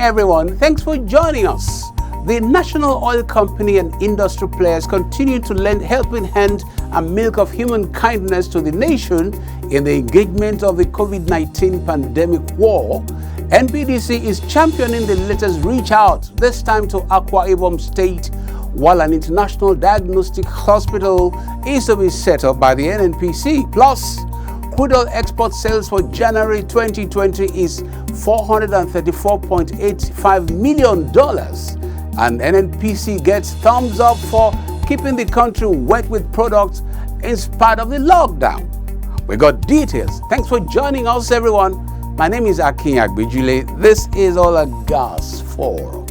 everyone. Thanks for joining us. The National Oil Company and industry players continue to lend helping hand and milk of human kindness to the nation in the engagement of the COVID-19 pandemic war. NPDC is championing the latest reach out, this time to Akwa Ibom State, while an international diagnostic hospital is to be set up by the NNPC. Plus, crude oil export sales for January 2020 is $434.85 million. And NNPC gets thumbs up for keeping the country wet with products in spite of the lockdown. We got details. Thanks for joining us, everyone. My name is Akin Agbijule. This is Oil and Gas Forum.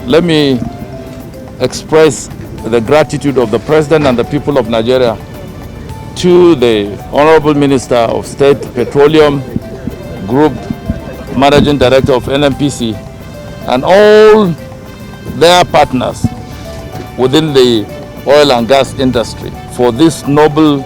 Let me express the gratitude of the President and the people of Nigeria to the Honorable Minister of State Petroleum Group, Managing Director of NNPC, and all their partners within the oil and gas industry for this noble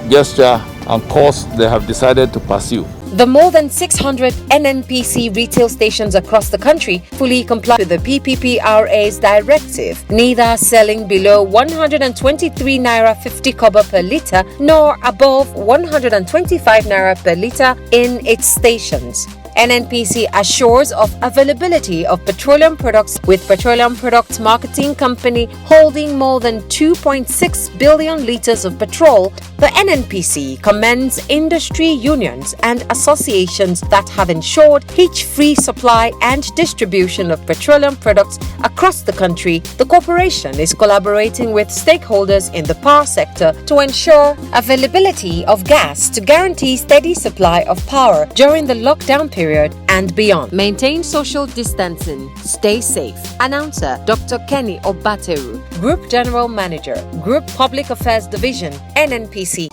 gesture and course they have decided to pursue. The more than 600 NNPC retail stations across the country fully comply with the PPPRA's directive, neither selling below 123 naira 50 kobo per litre nor above 125 naira per litre in its stations. NNPC assures of availability of petroleum products with Petroleum Products Marketing Company holding more than 2.6 billion litres of petrol. The NNPC commends industry unions and associations that have ensured hitch-free supply and distribution of petroleum products across the country. The corporation is collaborating with stakeholders in the power sector to ensure availability of gas to guarantee steady supply of power during the lockdown period and beyond. Maintain social distancing. Stay safe. Announcer Dr. Kenny Obateru, Group General Manager, Group Public Affairs Division, NNPC.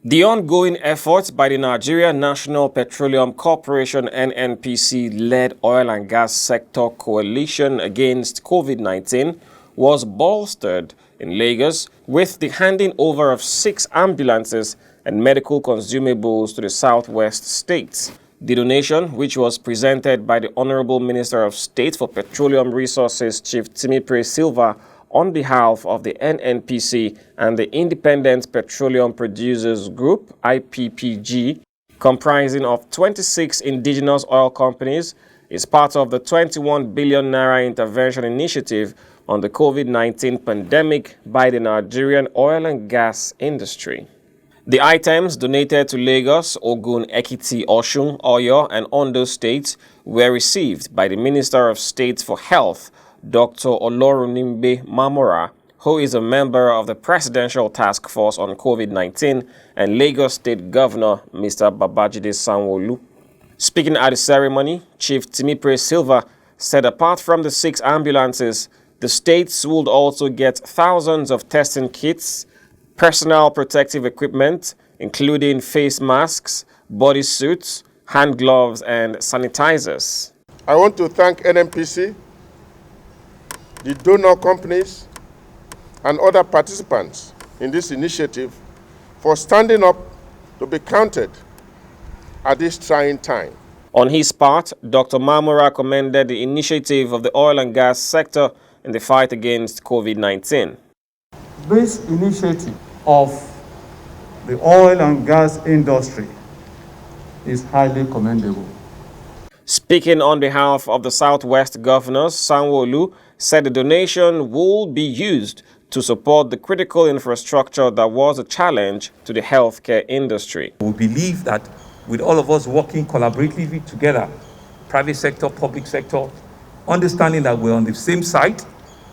The ongoing efforts by the Nigeria National Petroleum Corporation NNPC-led oil and gas sector coalition against COVID-19 was bolstered in Lagos with the handing over of 6 ambulances and medical consumables to the southwest states. The donation, which was presented by the Honorable Minister of State for Petroleum Resources, Chief Timipre Silva, on behalf of the NNPC and the Independent Petroleum Producers Group, IPPG, comprising of 26 indigenous oil companies, is part of the 21 billion naira intervention initiative on the COVID-19 pandemic by the Nigerian oil and gas industry. The items donated to Lagos, Ogun, Ekiti, Osun, Oyo, and Ondo states were received by the Minister of State for Health, Dr. Olorunimbe Mamora, who is a member of the Presidential Task Force on COVID-19, and Lagos State Governor, Mr. Babajide Sanwo-Olu. Speaking at the ceremony, Chief Timipre Silva said apart from the 6 ambulances, the states would also get thousands of testing kits, personal protective equipment, including face masks, body suits, hand gloves, and sanitizers. I want to thank NNPC, the donor companies, and other participants in this initiative for standing up to be counted at this trying time. On his part, Dr. Mamora commended the initiative of the oil and gas sector in the fight against COVID-19. This initiative of the oil and gas industry is highly commendable. Speaking on behalf of the Southwest governors, Sanwo-Olu said the donation will be used to support the critical infrastructure that was a challenge to the healthcare industry. We believe that with all of us working collaboratively together, private sector, public sector, understanding that we're on the same side,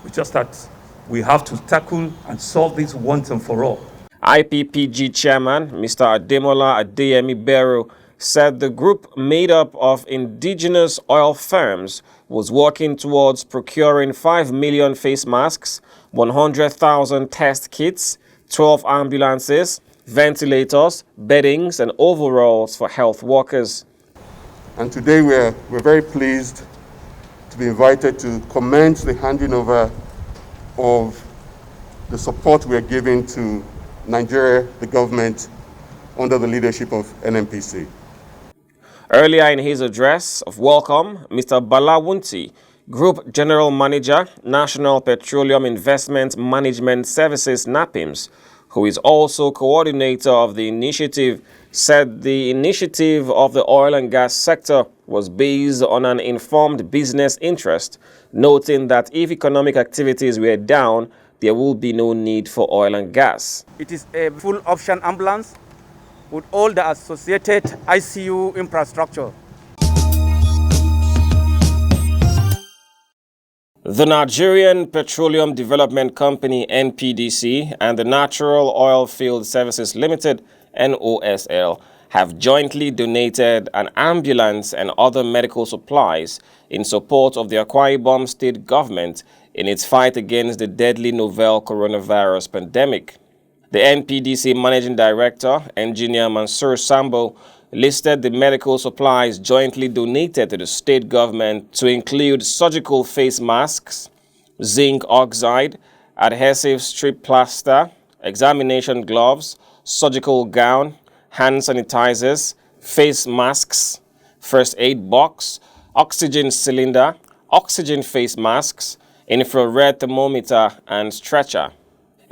it's just that we have to tackle and solve this once and for all. IPPG chairman, Mr. Ademola Adeyemi Bero, said the group made up of indigenous oil firms was working towards procuring 5 million face masks, 100,000 test kits, 12 ambulances, ventilators, beddings, and overalls for health workers. And today we're very pleased to be invited to commence the handing over of the support we're giving to Nigeria, the government, under the leadership of NNPC. Earlier in his address of welcome, Mr. Bala Wunti, Group General Manager, National Petroleum Investment Management Services NAPIMS, who is also coordinator of the initiative, said the initiative of the oil and gas sector was based on an informed business interest, noting that if economic activities were down, there will be no need for oil and gas. It is a full option ambulance with all the associated ICU infrastructure. The Nigerian Petroleum Development Company NPDC and the Natural Oil Field Services Limited NOSL have jointly donated an ambulance and other medical supplies in support of the Akwa Ibom state government in its fight against the deadly novel coronavirus pandemic. The NPDC Managing Director, Engineer Mansour Sambo, listed the medical supplies jointly donated to the state government to include surgical face masks, zinc oxide, adhesive strip plaster, examination gloves, surgical gown, hand sanitizers, face masks, first aid box, oxygen cylinder, oxygen face masks, infrared thermometer, and stretcher.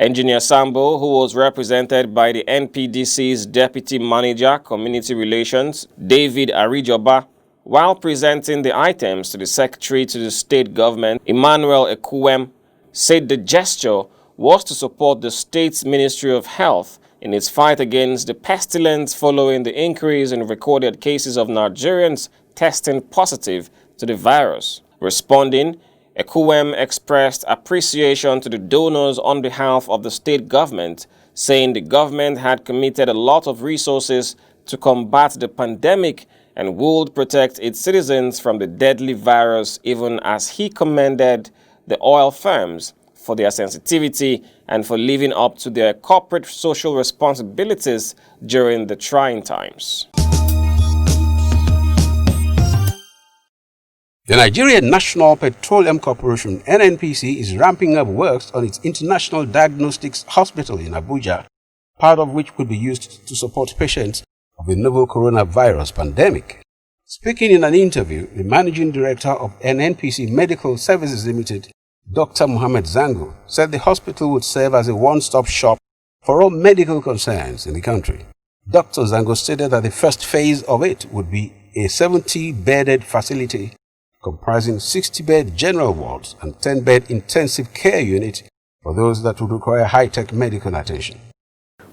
Engineer Sambo, who was represented by the NPDC's Deputy Manager, Community Relations, David Arijoba, while presenting the items to the Secretary to the State Government, Emmanuel Ekuwem, said the gesture was to support the state's Ministry of Health in its fight against the pestilence following the increase in recorded cases of Nigerians testing positive to the virus. Responding, Ekuwem expressed appreciation to the donors on behalf of the state government, saying the government had committed a lot of resources to combat the pandemic and would protect its citizens from the deadly virus, even as he commended the oil firms for their sensitivity and for living up to their corporate social responsibilities during the trying times. The Nigerian National Petroleum Corporation, NNPC, is ramping up works on its International Diagnostics Hospital in Abuja, part of which would be used to support patients of the novel coronavirus pandemic. Speaking in an interview, the Managing Director of NNPC Medical Services Limited, Dr. Mohammed Zango, said the hospital would serve as a one-stop shop for all medical concerns in the country. Dr. Zango stated that the first phase of it would be a 70-bedded facility comprising 60-bed general wards and 10-bed intensive care unit for those that would require high-tech medical attention,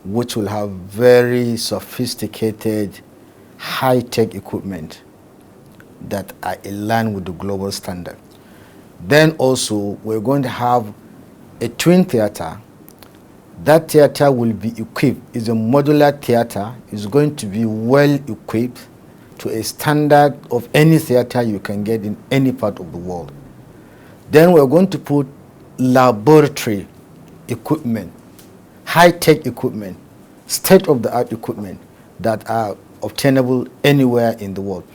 which will have very sophisticated high-tech equipment that are in line with the global standard. Then also we're going to have a twin theater. That theater will be equipped, it's a modular theater, it's going to be well equipped to a standard of any theater you can get in any part of the world. Then we're going to put laboratory equipment, high-tech equipment, state-of-the-art equipment that are obtainable anywhere in the world.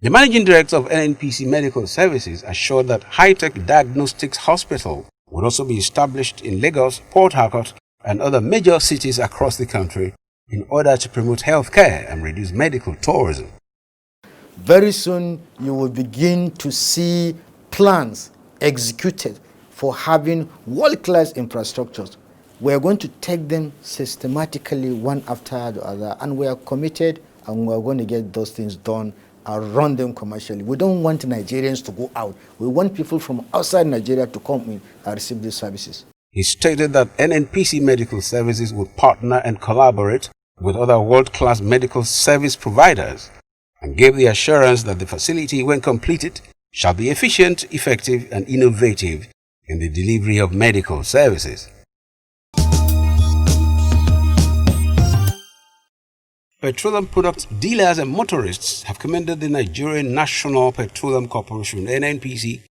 The Managing Director of NNPC Medical Services assured that high-tech diagnostics hospital would also be established in Lagos, Port Harcourt, and other major cities across the country in order to promote healthcare and reduce medical tourism. Very soon you will begin to see plans executed for having world-class infrastructures. We are going to take them systematically one after the other, and we are committed and we are going to get those things done and run them commercially. We don't want Nigerians to go out. We want people from outside Nigeria to come in and receive these services. He stated that NNPC Medical Services would partner and collaborate with other world-class medical service providers and gave the assurance that the facility, when completed, shall be efficient, effective, and innovative in the delivery of medical services. Petroleum product dealers and motorists have commended the Nigerian National Petroleum Corporation, NNPC,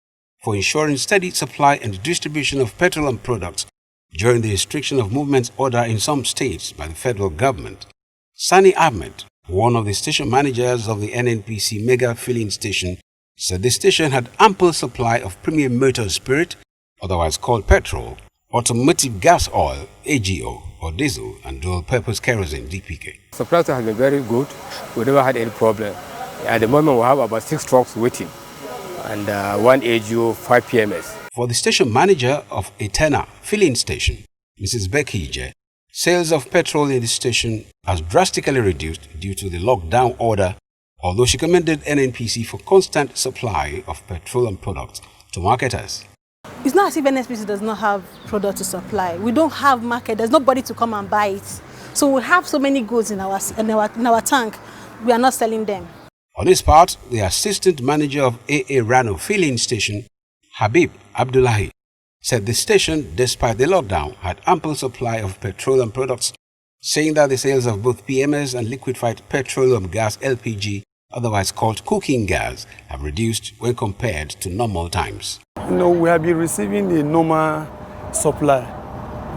for ensuring steady supply and distribution of petroleum products during the restriction of movement order in some states by the federal government. Sani Ahmed, one of the station managers of the NNPC mega filling station, said the station had ample supply of premium motor spirit, otherwise called petrol, automotive gas oil, AGO, or diesel, and dual-purpose kerosene, DPK. Supply has been very good. We never had any problem. At the moment, we have about 6 trucks waiting and 1 AGO, 5 PMS. For the station manager of Etena filling station, Mrs. Becky Ije, sales of petrol in the station has drastically reduced due to the lockdown order, although she commended NNPC for constant supply of petroleum products to marketers. It's not as if NNPC does not have product to supply. We don't have market. There's nobody to come and buy it. So we have so many goods in our tank. We are not selling them. On his part, the assistant manager of AA Rano filling station, Habib Abdullahi, said the station, despite the lockdown, had ample supply of petroleum products, saying that the sales of both PMS and liquefied petroleum gas LPG, otherwise called cooking gas, have reduced when compared to normal times. We have been receiving the normal supply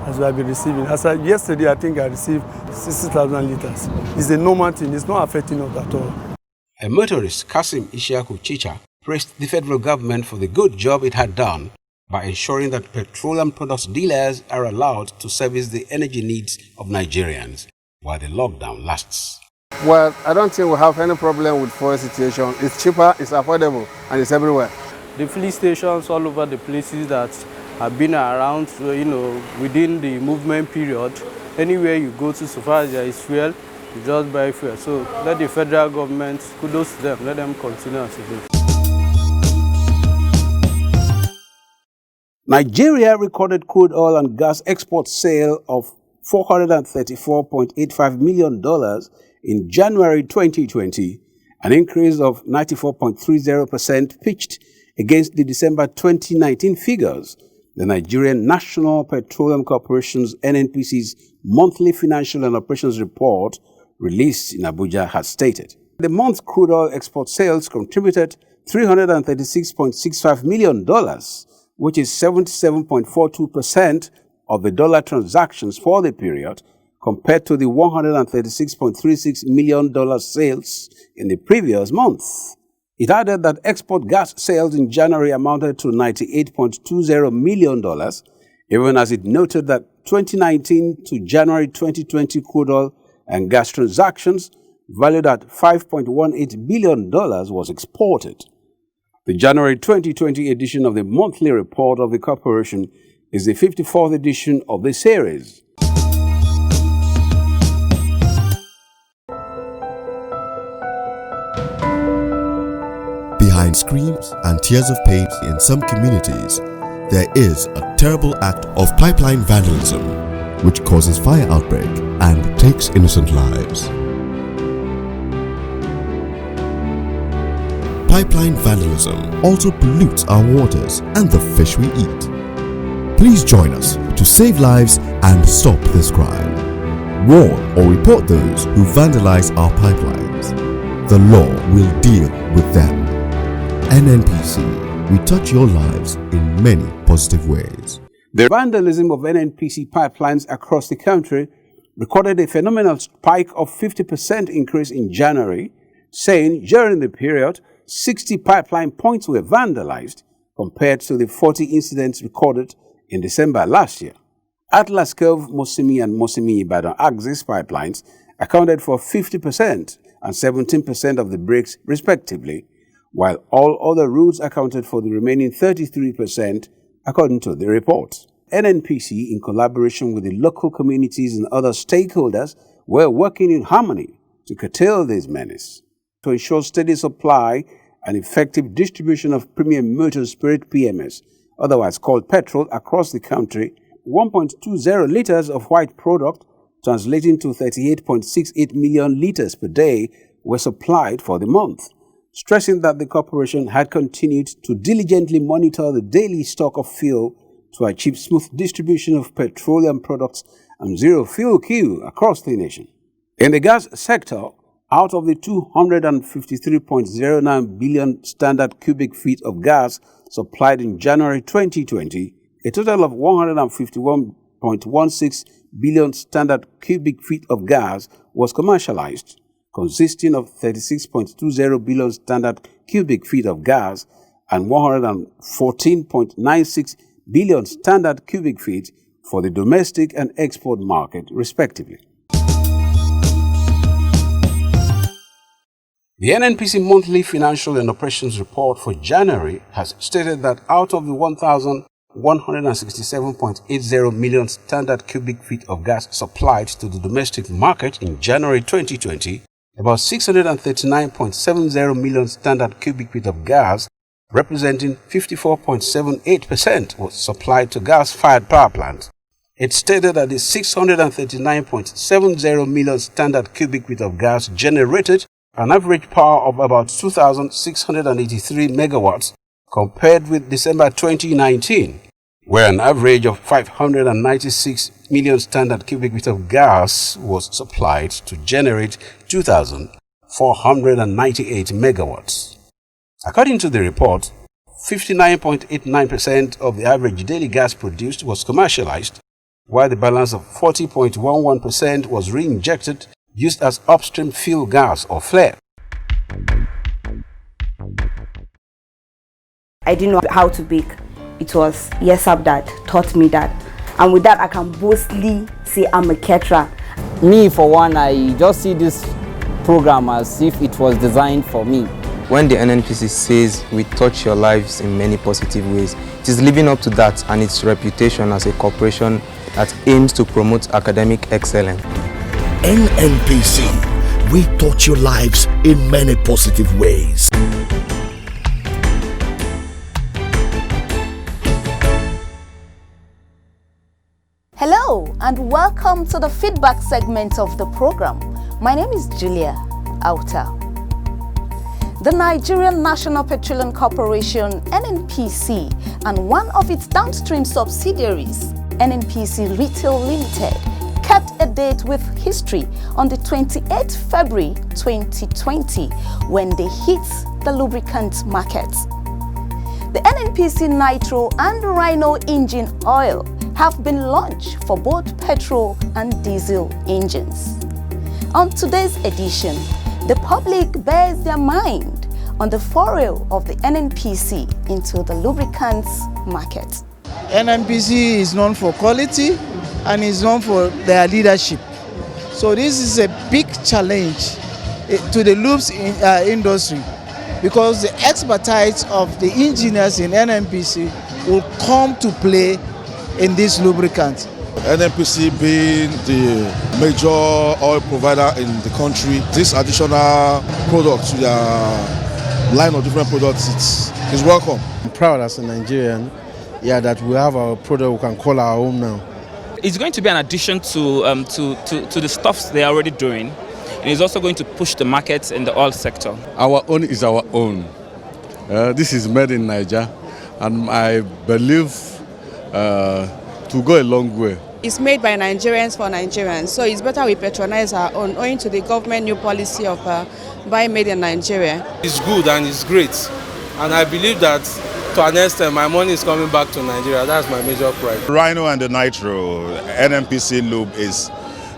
as we have been receiving. Yesterday, I think I received 60,000 liters. It's a normal thing. It's not affecting us at all. A motorist, Kasim Ishaku Chicha, praised the federal government for the good job it had done by ensuring that petroleum products dealers are allowed to service the energy needs of Nigerians while the lockdown lasts. Well, I don't think we have any problem with fuel situation. It's cheaper, it's affordable, and it's everywhere. The filling stations all over the places that have been around, within the movement period, anywhere you go to, so far as there is fuel, you just buy fuel. So let the federal government, kudos to them, let them continue as it is. Nigeria recorded crude oil and gas export sale of $434.85 million in January 2020, an increase of 94.30% pitched against the December 2019 figures. The Nigerian National Petroleum Corporation's NNPC's monthly financial and operations report released in Abuja has stated. The month's crude oil export sales contributed $336.65 million, which is 77.42% of the dollar transactions for the period, compared to the $136.36 million sales in the previous month. It added that export gas sales in January amounted to $98.20 million, even as it noted that 2019 to January 2020 crude oil and gas transactions valued at $5.18 billion was exported. The January 2020 edition of the monthly report of the corporation is the 54th edition of the series. Behind screams and tears of pain in some communities, there is a terrible act of pipeline vandalism which causes fire outbreak and takes innocent lives. Pipeline vandalism also pollutes our waters and the fish we eat. Please join us to save lives and stop this crime. Warn or report those who vandalize our pipelines. The law will deal with them. NNPC, we touch your lives in many positive ways. The vandalism of NNPC pipelines across the country recorded a phenomenal spike of 50% increase in January, saying during the period, 60 pipeline points were vandalized compared to the 40 incidents recorded in December last year. Atlas Cove, Mosimi and Mosimi Ibadan Axis pipelines accounted for 50% and 17% of the breaks respectively, while all other routes accounted for the remaining 33%, according to the report. NNPC, in collaboration with the local communities and other stakeholders, were working in harmony to curtail this menace. To ensure steady supply and effective distribution of premium motor spirit PMS, otherwise called petrol, across the country, 1.20 liters of white product, translating to 38.68 million liters per day, were supplied for the month, stressing that the corporation had continued to diligently monitor the daily stock of fuel to achieve smooth distribution of petroleum products and zero fuel queue across the nation. In the gas sector, out of the 253.09 billion standard cubic feet of gas supplied in January 2020, a total of 151.16 billion standard cubic feet of gas was commercialized, consisting of 36.20 billion standard cubic feet of gas and 114.96 billion standard cubic feet for the domestic and export market, respectively. The NNPC monthly financial and operations report for January has stated that out of the 1,167.80 million standard cubic feet of gas supplied to the domestic market in January 2020, about 639.70 million standard cubic feet of gas, representing 54.78%, was supplied to gas-fired power plants. It stated that the 639.70 million standard cubic feet of gas generated an average power of about 2,683 megawatts compared with December 2019, where an average of 596 million standard cubic feet of gas was supplied to generate 2,498 megawatts. According to the report, 59.89% of the average daily gas produced was commercialized, while the balance of 40.11% was re-injected, used as upstream fuel gas or flare. I didn't know how to bake. It was Yesab that taught me that. And with that, I can boastfully say I'm a caterer. Me, for one, I just see this program as if it was designed for me. When the NNPC says we touch your lives in many positive ways, it is living up to that and its reputation as a corporation that aims to promote academic excellence. NNPC, we touch your lives in many positive ways. Hello and welcome to the feedback segment of the program. My name is Julia Auta. The Nigerian National Petroleum Corporation, NNPC, and one of its downstream subsidiaries, NNPC Retail Limited, kept a date with history on the 28th February 2020 when they hit the lubricant market. The NNPC Nitro and Rhino engine oil have been launched for both petrol and diesel engines. On today's edition, the public bears their mind on the foray of the NNPC into the lubricants market. NNPC is known for quality and is known for their leadership. So this is a big challenge to the lubes industry because the expertise of the engineers in NNPC will come to play in this lubricant. NNPC being the major oil provider in the country, this additional product to their line of different products is welcome. I'm proud as a Nigerian, that we have our product we can call our own now. It's going to be an addition to the stuffs they are already doing. And it's also going to push the market in the oil sector. Our own is our own. This is made in Nigeria, and I believe to go a long way. It's made by Nigerians for Nigerians, so it's better we patronize our own, owing to the government new policy of buy made in Nigeria. It's good and it's great, and I believe that to an extent my money is coming back to Nigeria. That's my major pride. Rhino and the Nitro NNPC lube is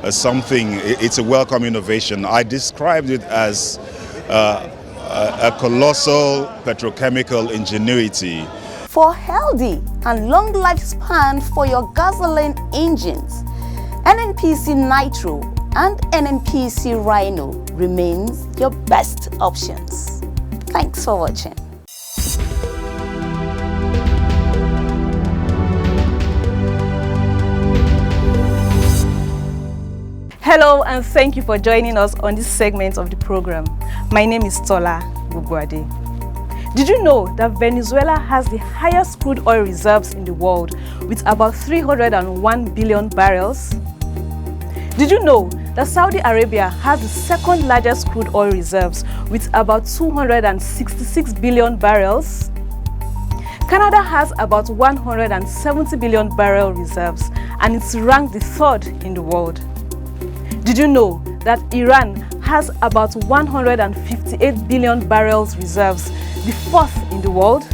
something, it's a welcome innovation. I described it as a colossal petrochemical ingenuity. For healthy and long lifespan for your gasoline engines, NNPC Nitro and NNPC Rhino remains your best options. Thanks for watching. Hello and thank you for joining us on this segment of the program. My name is Tola Gugwade. Did you know that Venezuela has the highest crude oil reserves in the world with about 301 billion barrels? Did you know that Saudi Arabia has the second largest crude oil reserves with about 266 billion barrels? Canada has about 170 billion barrel reserves and it's ranked the third in the world. Did you know that Iran has about 158 billion barrels reserves, the fourth in the world?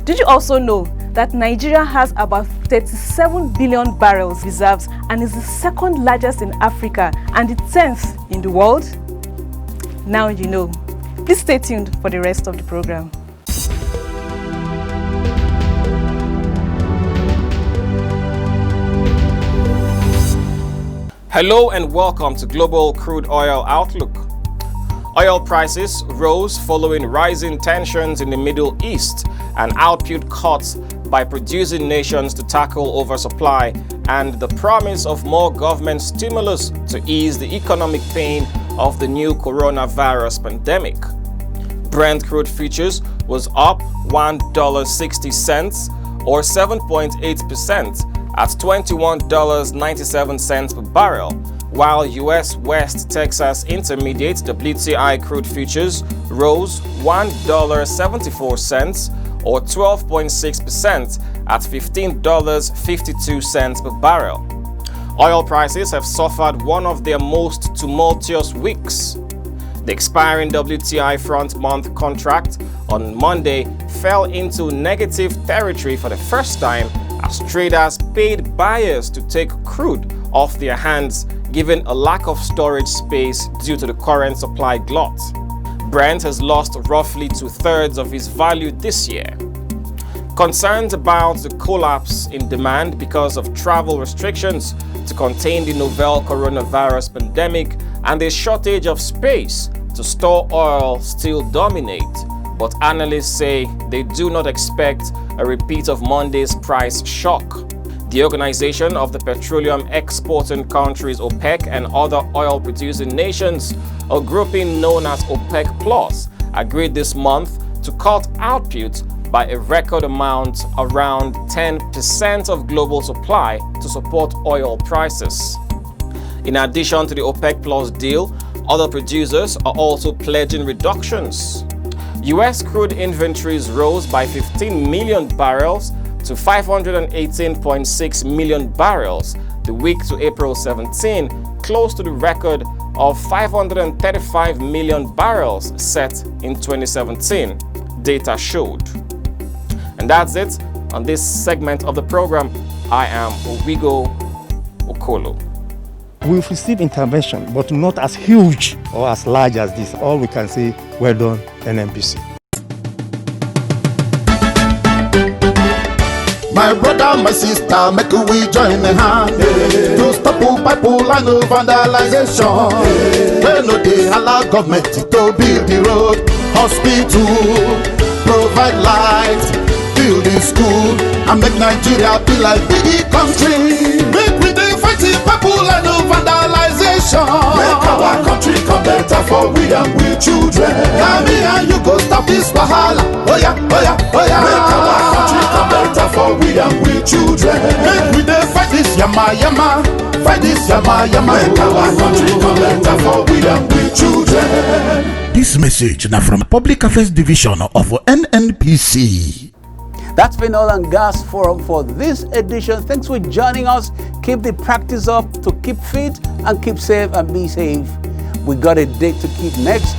Did you also know that Nigeria has about 37 billion barrels reserves and is the second largest in Africa and the 10th in the world? Now you know. Please stay tuned for the rest of the program. Hello and welcome to Global Crude Oil Outlook. Oil prices rose following rising tensions in the Middle East and output cuts by producing nations to tackle oversupply and the promise of more government stimulus to ease the economic pain of the new coronavirus pandemic. Brent crude futures was up $1.60 or 7.8% at $21.97 per barrel, while U.S. West Texas Intermediate WTI crude futures rose $1.74 or 12.6% at $15.52 per barrel. Oil prices have suffered one of their most tumultuous weeks. The expiring WTI front-month contract on Monday fell into negative territory for the first time as traders paid buyers to take crude off their hands, given a lack of storage space due to the current supply glut. Brent has lost roughly 2/3 of its value this year. Concerns about the collapse in demand because of travel restrictions to contain the novel coronavirus pandemic and a shortage of space to store oil still dominate, but analysts say they do not expect a repeat of Monday's price shock. The Organization of the Petroleum Exporting Countries OPEC and other oil-producing nations, a grouping known as OPEC Plus, agreed this month to cut output by a record amount, around 10% of global supply, to support oil prices. In addition to the OPEC Plus deal, other producers are also pledging reductions. U.S. crude inventories rose by 15 million barrels to 518.6 million barrels the week to April 17, close to the record of 535 million barrels set in 2017, data showed. And that's it on this segment of the program. I am Owigo Okolo. We've received intervention, but not as huge or as large as this. All we can say, well done, NNPC. My brother, my sister, make we join the hand to stop pipeline and vandalization. They know they allow government to build the road, hospital, provide light, build the school, and make Nigeria be like big country. Make we dey fight the pipeline and vandalization. Make our country come better for we and we children. Now me and you go stop this wahala. Oh yeah, oh yeah, oh yeah. Make our country come better for we and we children. Make we dey fight this yama yama, fight this yama yama. Make our country come better for we and we children. This message now from Public Affairs Division of NNPC. That's been Oil and Gas Forum for this edition. Thanks for joining us. Keep the practice up to keep fit and keep safe and be safe. We got a date to keep next